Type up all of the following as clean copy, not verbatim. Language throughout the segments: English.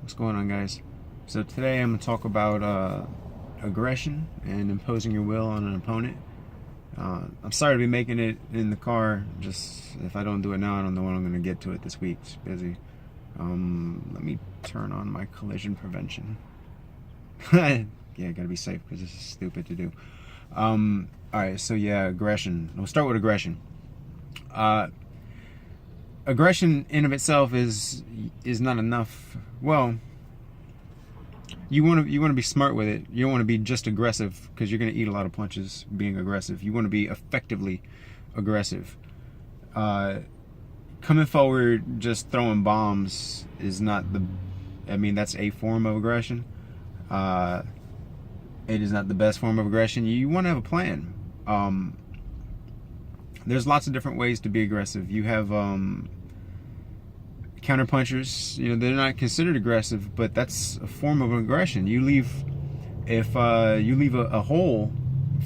What's going on, guys? So today I'm going to talk about aggression and imposing your will on an opponent. I'm sorry to be making it in the car. Just if I don't do it now, I don't know when I'm going to get to it this week. It's busy. Let me turn on my collision prevention. Yeah, gotta be safe because this is stupid to do. Alright, so yeah, aggression. We'll start with aggression. Aggression in of itself is not enough. Well, you want to be smart with it. You don't want to be just aggressive because you're going to eat a lot of punches being aggressive. You want to be effectively aggressive. Coming forward just throwing bombs is not the, I mean, that's a form of aggression. It is not the best form of aggression. You want to have a plan. There's lots of different ways to be aggressive. You have counter punchers. You know, they're not considered aggressive, but that's a form of aggression. You leave, if you leave a hole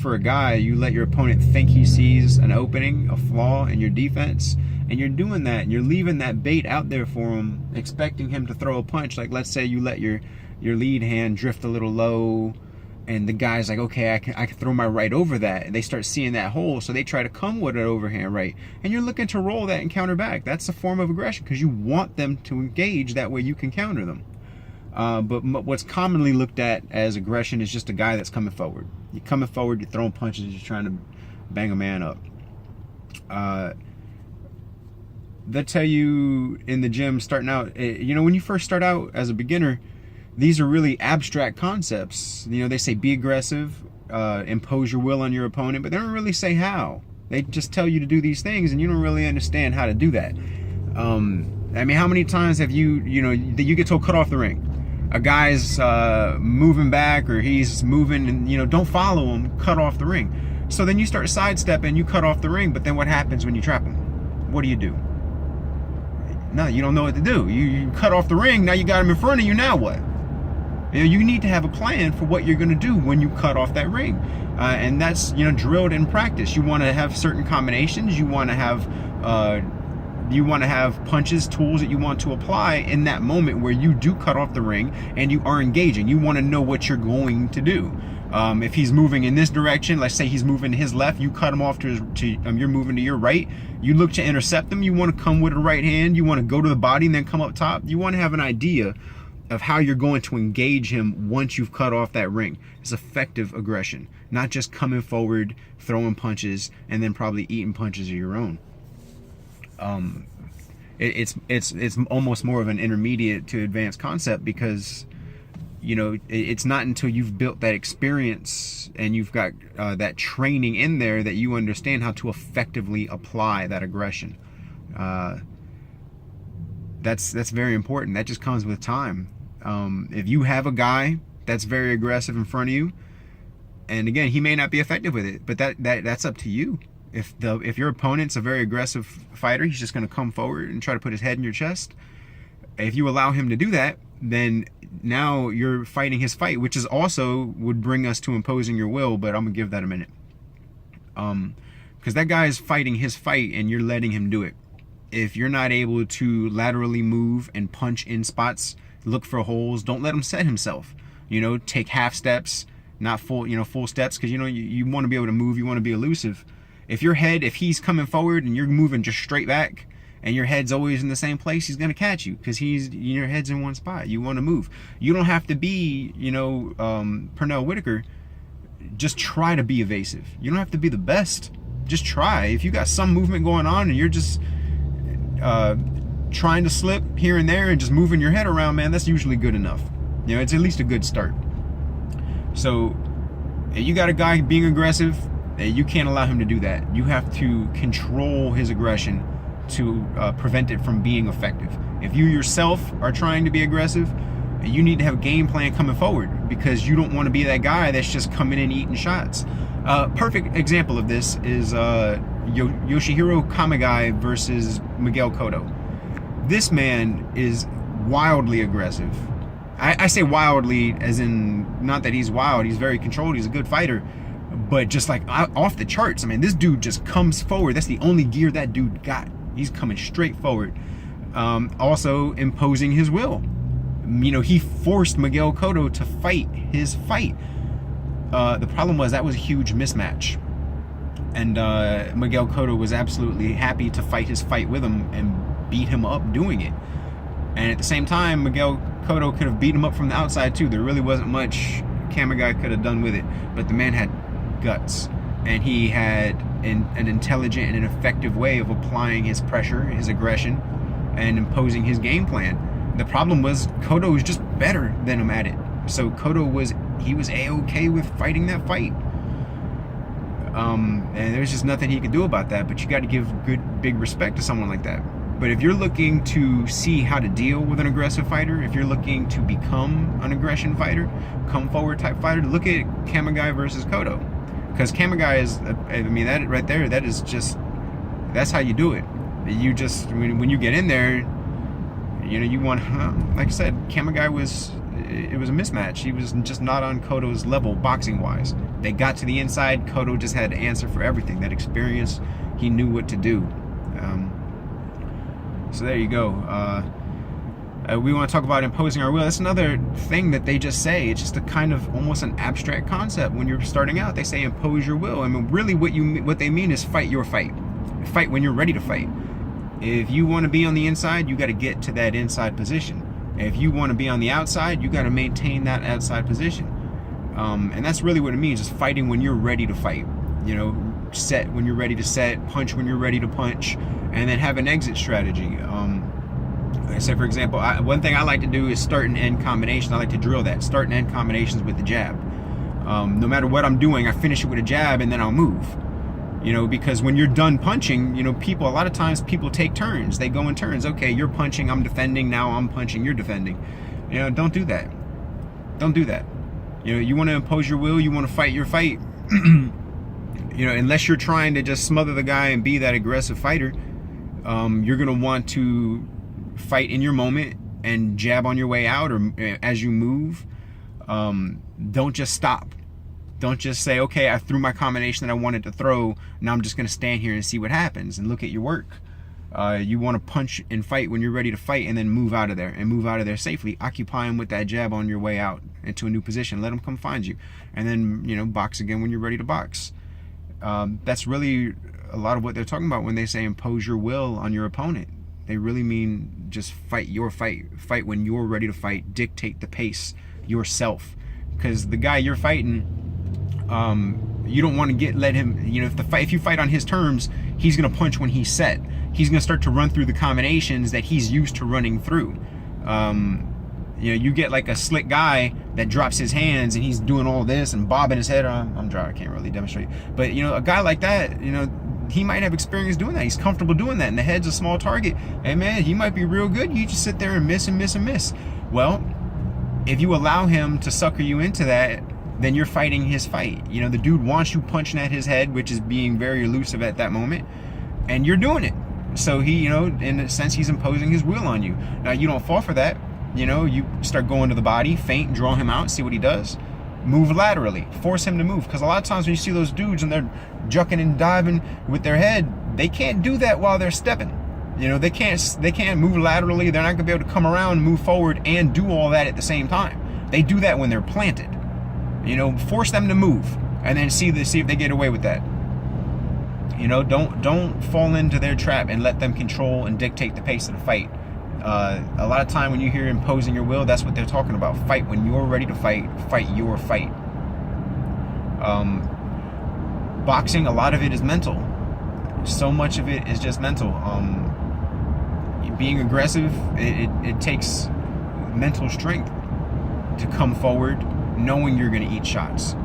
for a guy, you let your opponent think he sees an opening, a flaw in your defense, and you're doing that, and you're leaving that bait out there for him, expecting him to throw a punch. Like, let's say you let your lead hand drift a little low, and the guy's like, okay, I can throw my right over that. And they start seeing that hole, so they try to come with an overhand right. And you're looking to roll that and counter back. That's a form of aggression because you want them to engage. That way you can counter them. But what's commonly looked at as aggression is just a guy that's coming forward. You're coming forward, you're throwing punches, you're trying to bang a man up. They'll tell you in the gym starting out, you know, when you first start out as a beginner, these are really abstract concepts. You know, they say be aggressive, impose your will on your opponent, but they don't really say how. They just tell you to do these things, and you don't really understand how to do that. I mean, how many times have you get told cut off the ring? A guy's moving back, or he's moving, and don't follow him, cut off the ring. So then you start sidestepping, you cut off the ring, but then what happens when you trap him? What do? No, you don't know what to do. You cut off the ring, now you got him in front of you, now what? You need to have a plan for what you're going to do when you cut off that ring. And that's, drilled in practice. You want to have certain combinations. You want to have punches, tools that you want to apply in that moment where you do cut off the ring and you are engaging. You want to know what you're going to do. If he's moving in this direction, let's say he's moving to his left, you cut him off you're moving to your right. You look to intercept him. You want to come with a right hand. You want to go to the body and then come up top. You want to have an idea of how you're going to engage him once you've cut off that ring. It's effective aggression, not just coming forward, throwing punches, and then probably eating punches of your own. It's almost more of an intermediate to advanced concept because, it's not until you've built that experience and you've got that training in there that you understand how to effectively apply that aggression. That's very important. That just comes with time. If you have a guy that's very aggressive in front of you, and again, he may not be effective with it, but that's up to you. If your opponent's a very aggressive fighter, he's just going to come forward and try to put his head in your chest. If you allow him to do that, then now you're fighting his fight, which is also would bring us to imposing your will, but I'm gonna give that a minute. Because that guy is fighting his fight and you're letting him do it. If you're not able to laterally move and punch in spots, look for holes, don't let him set himself. Take half steps, not full steps, because you want to be able to move, you want to be elusive. If he's coming forward and you're moving just straight back and your head's always in the same place, he's going to catch you because your head's in one spot. You want to move. You don't have to be, Pernell Whitaker. Just try to be evasive. You don't have to be the best. Just try. If you got some movement going on and you're just trying to slip here and there and just moving your head around, man, that's usually good enough. It's at least a good start. So you got a guy being aggressive, you can't allow him to do that. You have to control his aggression to prevent it from being effective. If you yourself are trying to be aggressive, you need to have a game plan coming forward because you don't want to be that guy that's just coming in eating shots. Perfect example of this is Yoshihiro Kamegai versus Miguel Cotto. This man is wildly aggressive. I say wildly as in not that he's wild, he's very controlled, he's a good fighter, but just like off the charts. I mean, this dude just comes forward. That's the only gear that dude got. He's coming straight forward. Also imposing his will. He forced Miguel Cotto to fight his fight. The problem was that was a huge mismatch. And Miguel Cotto was absolutely happy to fight his fight with him and beat him up doing it. And at the same time, Miguel Cotto could have beat him up from the outside too. There really wasn't much Kamegai could have done with it. But the man had guts. And he had an intelligent and an effective way of applying his pressure, his aggression, and imposing his game plan. The problem was Cotto was just better than him at it. So Cotto was A-okay with fighting that fight. And there's just nothing he could do about that. But you got to give big respect to someone like that. But if you're looking to see how to deal with an aggressive fighter, if you're looking to become an aggression fighter, come forward type fighter, look at Kamegai versus Cotto. Because Kamegai is, that right there, that's how you do it. You just, when you get in there, you want, like I said, Kamegai it was a mismatch. He was just not on Cotto's level boxing-wise. They got to the inside, Cotto just had to answer for everything. That experience, he knew what to do. So there you go. We want to talk about imposing our will. That's another thing that they just say. It's just a kind of almost an abstract concept. When you're starting out, they say impose your will. I mean, really what they mean is fight your fight. Fight when you're ready to fight. If you want to be on the inside, you got to get to that inside position. If you want to be on the outside, you got to maintain that outside position. And that's really what it means, is fighting when you're ready to fight. Set when you're ready to set, punch when you're ready to punch, and then have an exit strategy. Say, for example, one thing I like to do is start and end combinations. I like to drill that. Start and end combinations with the jab. No matter what I'm doing, I finish it with a jab and then I'll move. Because when you're done punching, a lot of times people take turns. They go in turns. Okay, you're punching, I'm defending, now I'm punching, you're defending. Don't do that. Don't do that. You want to impose your will, you want to fight your fight. Unless you're trying to just smother the guy and be that aggressive fighter, you're going to want to fight in your moment and jab on your way out or as you move. Don't just stop. Don't just say, okay, I threw my combination that I wanted to throw, now I'm just going to stand here and see what happens and look at your work. You want to punch and fight when you're ready to fight, and then move out of there safely. Occupy him with that jab on your way out into a new position. Let him come find you. And then, box again when you're ready to box. That's really a lot of what they're talking about when they say impose your will on your opponent. They really mean just fight your fight. Fight when you're ready to fight. Dictate the pace yourself. Because the guy you're fighting, you don't want to let him, if you fight on his terms, he's going to punch when he's set. He's going to start to run through the combinations that he's used to running through. You get like a slick guy that drops his hands and he's doing all this and bobbing his head. I'm driving, I can't really demonstrate. But, a guy like that, he might have experience doing that. He's comfortable doing that. And the head's a small target. Hey, man, he might be real good. You just sit there and miss and miss and miss. Well, if you allow him to sucker you into that, then you're fighting his fight. The dude wants you punching at his head, which is being very elusive at that moment. And you're doing it. So he, in a sense, he's imposing his will on you. Now, you don't fall for that. You start going to the body, feint, draw him out, see what he does. Move laterally, force him to move. Because a lot of times when you see those dudes and they're jucking and diving with their head, they can't do that while they're stepping. They can't move laterally. They're not gonna be able to come around, move forward, and do all that at the same time. They do that when they're planted. Force them to move, and then see if they get away with that. Don't fall into their trap and let them control and dictate the pace of the fight. A lot of time when you hear imposing your will, that's what they're talking about. Fight when you're ready to fight. Fight your fight. Boxing, a lot of it is mental. So much of it is just mental. Being aggressive, it takes mental strength to come forward knowing you're going to eat shots.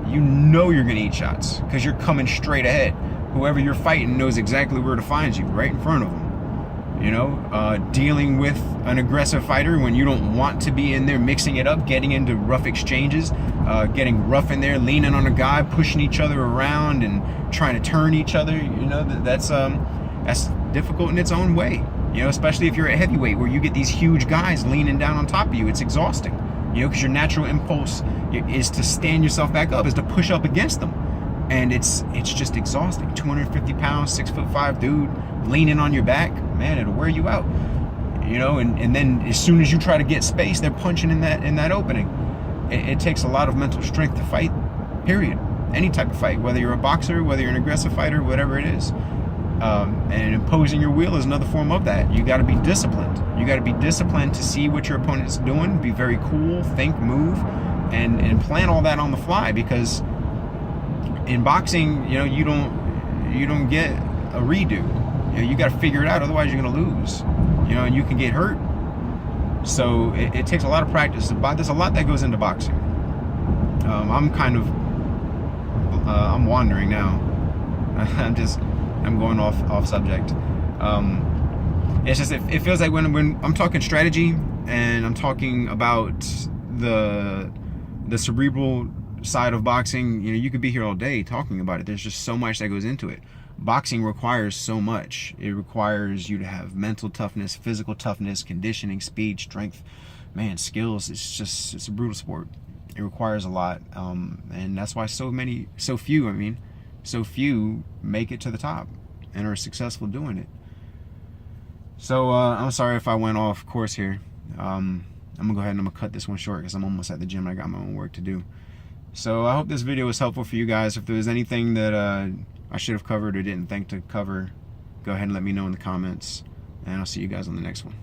You're going to eat shots because you're coming straight ahead. Whoever you're fighting knows exactly where to find you, right in front of them. Dealing with an aggressive fighter when you don't want to be in there, mixing it up, getting into rough exchanges, getting rough in there, leaning on a guy, pushing each other around and trying to turn each other. That's difficult in its own way. Especially if you're a heavyweight where you get these huge guys leaning down on top of you. It's exhausting. Because your natural impulse is to stand yourself back up, is to push up against them. And it's just exhausting. 250 pounds, 6'5" dude leaning on your back, man, it'll wear you out. you know, and then as soon as you try to get space, they're punching in that opening. It takes a lot of mental strength to fight, period. Any type of fight, whether you're a boxer, whether you're an aggressive fighter, whatever it is. And imposing your will is another form of that. You got to be disciplined. You got to be disciplined to see what your opponent's doing, be very cool, think, move, and plan all that on the fly, because in boxing, you know, you don't get a redo. You know, you got to figure it out, otherwise you're going to lose. You know, and you can get hurt. So it takes a lot of practice. There's a lot that goes into boxing. I'm wandering now. I'm going off subject. It's just it feels like when I'm talking strategy and I'm talking about the cerebral side of boxing, you know, you could be here all day talking about it. There's just so much that goes into it. Boxing requires so much. It requires you to have mental toughness, physical toughness, conditioning, speed, strength, man, skills. It's a brutal sport. It requires a lot, and that's why so few make it to the top and are successful doing it. So I'm sorry if I went off course here. I'm gonna go ahead and I'm gonna cut this one short because I'm almost at the gym and I got my own work to do. So I hope this video was helpful for you guys. If there was anything that I should have covered or didn't think to cover, go ahead and let me know in the comments, and I'll see you guys on the next one.